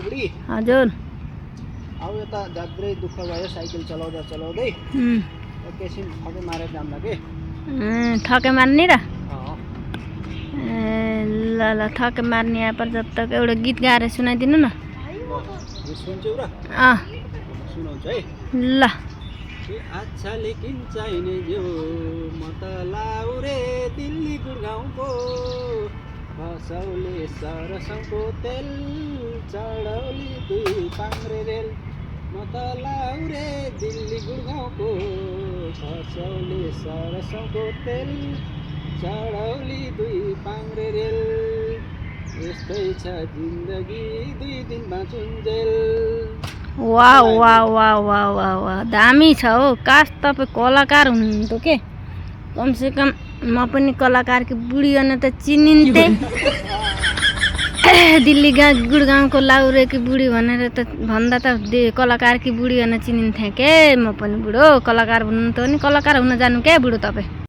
बुढी हजुर अब यता जात्रै दुःख भयो साइकल चलाउँदा चलाउँदै एकैछिन ठकै मारेर जाम्ला के ठके मार्ने र अँ ल ल ठके मार्ने यहाँ पर जब तक एउटा गीत गाएर सुनाइदिनु न यो सुन्छौ र अँ सुनाउँछु है ल अच्छा लेकिन चाहिने जो म त लाउरे दिल्ली गुडगाउँको खसौले सरसङको तेल चढौली दुई पाङ्रे रेल म त लाउरे दिल्ली गुडगाउँको खसौले सरसङको तेल चढौली दुई पाङ्रे रेल यस्तै छ जिन्दगी 2 दिन बाँचुन्जेल वाह वाह वाह वाह वाह वाह दामी छ हो काश तपाईँ कलाकार हुनुहुन्थ्यो के कमसेकम म पनि कलाकारकी बुढी भने त चिनिन्थे दिल्ली गुडगाउँको लाउरेकी बुढी भनेर त भन्दा त कलाकारकी बुढी भनेर चिनिन्थे के म पनि बुढो कलाकार हुनुहुन्थ्यो नि कलाकार हुन जानु क्या बुढो तपाईँ